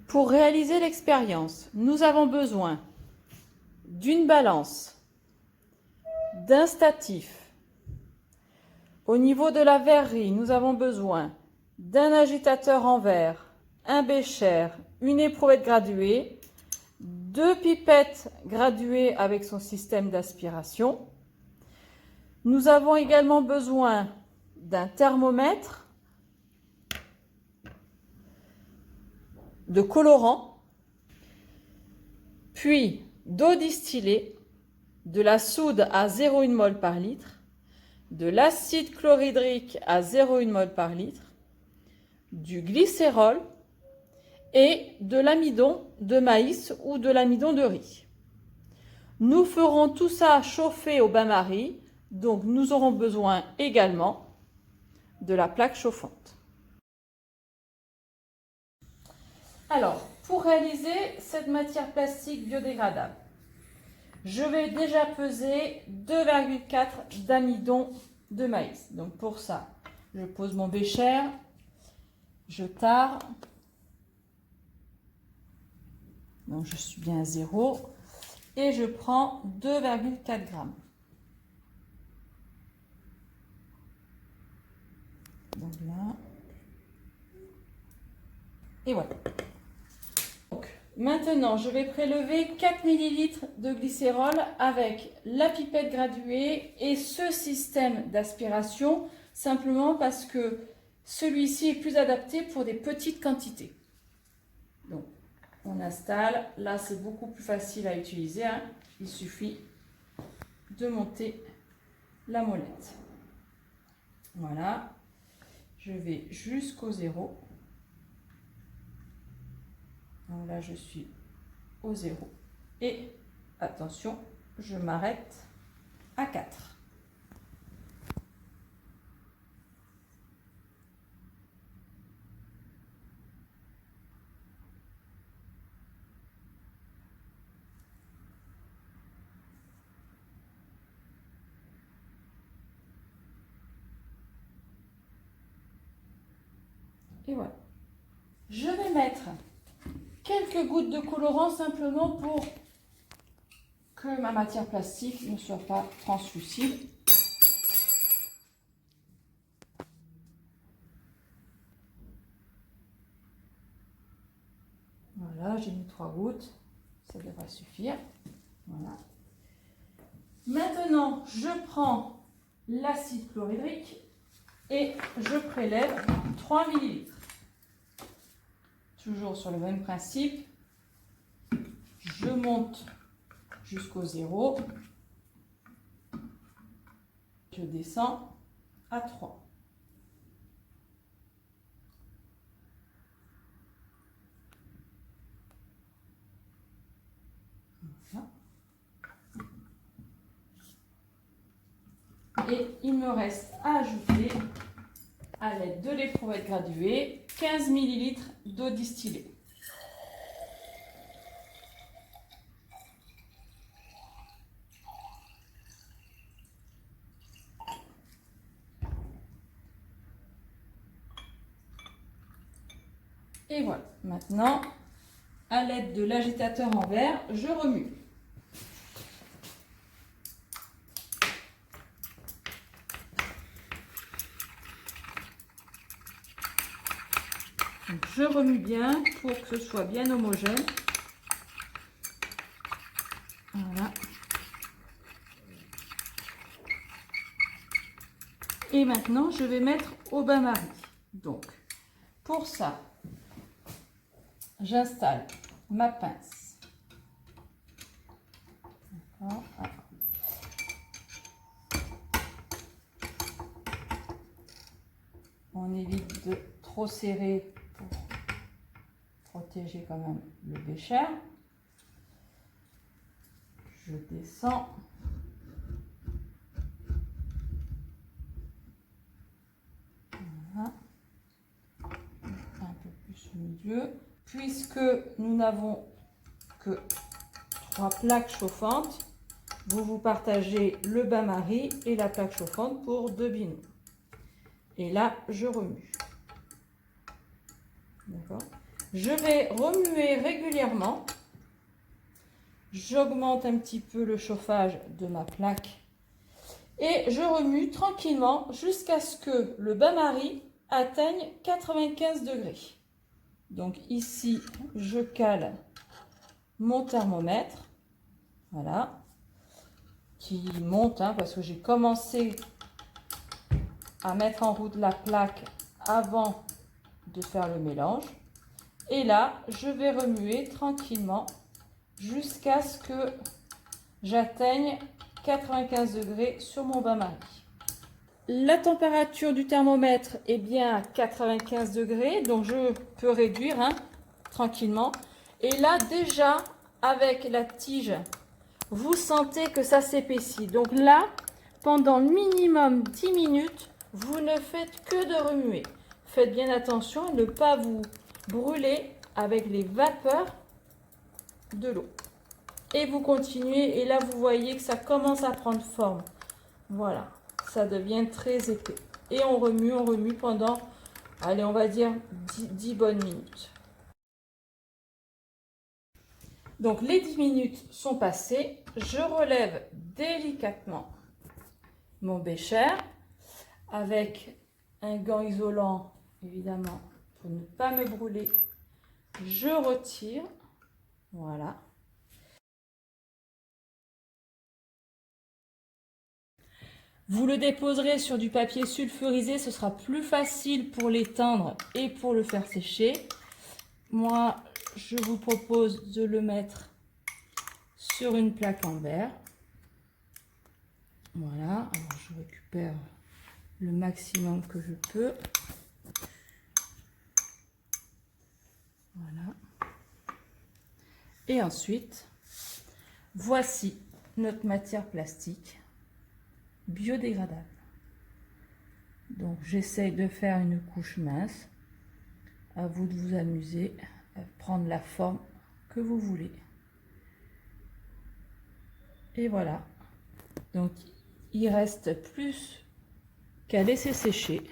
Pour réaliser l'expérience, nous avons besoin d'une balance, d'un statif. Au niveau de la verrerie, nous avons besoin d'un agitateur en verre, un bécher, une éprouvette graduée, 2 pipettes graduées avec son système d'aspiration. Nous avons également besoin d'un thermomètre, de colorant, puis d'eau distillée, de la soude à 0,1 mol par litre, de l'acide chlorhydrique à 0,1 mol par litre, du glycérol et de l'amidon de maïs ou de l'amidon de riz. Nous ferons tout ça chauffer au bain-marie, donc nous aurons besoin également de la plaque chauffante. Alors, pour réaliser cette matière plastique biodégradable, je vais déjà peser 2,4 d'amidon de maïs. Donc pour ça, je pose mon bécher, je tare. Donc je suis bien à 0 et je prends 2,4 grammes. Donc là. Et voilà. Donc, maintenant, je vais prélever 4 ml de glycérol avec la pipette graduée et ce système d'aspiration, simplement parce que celui-ci est plus adapté pour des petites quantités. Donc, on installe. Là, c'est beaucoup plus facile à utiliser, hein. Il suffit de monter la molette. Voilà. Je vais jusqu'au 0. Donc là, je suis au 0. Et attention, je m'arrête à 4. Et voilà. Je vais mettre quelques gouttes de colorant simplement pour que ma matière plastique ne soit pas translucide. Voilà, j'ai mis 3 gouttes, ça devrait suffire. Voilà. Maintenant, je prends l'acide chlorhydrique et je prélève 3 ml. Toujours sur le même principe, je monte jusqu'au 0, je descends à 3. Voilà. Et il me reste à ajouter, à l'aide de l'éprouvette graduée, 15 ml d'eau distillée. Et voilà, maintenant, à l'aide de l'agitateur en verre, je remue. Donc, je remue bien pour que ce soit bien homogène. Voilà. Et maintenant, je vais mettre au bain-marie. Donc, pour ça, j'installe ma pince. D'accord. On évite de trop serrer pour protéger quand même le bécher. Je descends. Voilà. Un peu plus au milieu. Puisque nous n'avons que 3 plaques chauffantes, vous partagez le bain-marie et la plaque chauffante pour 2 binômes. Et là, je remue. D'accord. Je vais remuer régulièrement. J'augmente un petit peu le chauffage de ma plaque et je remue tranquillement jusqu'à ce que le bain-marie atteigne 95 degrés. Donc ici, je cale mon thermomètre, voilà, qui monte parce que j'ai commencé à mettre en route la plaque avant de faire le mélange. Et là, je vais remuer tranquillement jusqu'à ce que j'atteigne 95 degrés sur mon bain-marie. La température du thermomètre est bien à 95 degrés, donc je peux réduire tranquillement. Et là, déjà, avec la tige, vous sentez que ça s'épaissit. Donc là, pendant minimum 10 minutes, vous ne faites que de remuer. Faites bien attention à ne pas vous brûler avec les vapeurs de l'eau. Et vous continuez, et là vous voyez que ça commence à prendre forme. Voilà, ça devient très épais. Et on remue pendant, allez, on va dire 10 bonnes minutes. Donc les 10 minutes sont passées, je relève délicatement mon bécher avec un gant isolant, évidemment, pour ne pas me brûler. Je retire, voilà. Vous le déposerez sur du papier sulfurisé, ce sera plus facile pour l'étendre et pour le faire sécher. Moi, je vous propose de le mettre sur une plaque en verre. Voilà, alors je récupère le maximum que je peux. Voilà. Et ensuite, voici notre matière plastique biodégradable. Donc j'essaye de faire une couche mince. À vous de vous amuser à prendre la forme que vous voulez. Et voilà. Donc il reste plus qu'à laisser sécher.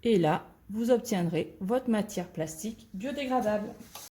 Et là, vous obtiendrez votre matière plastique biodégradable.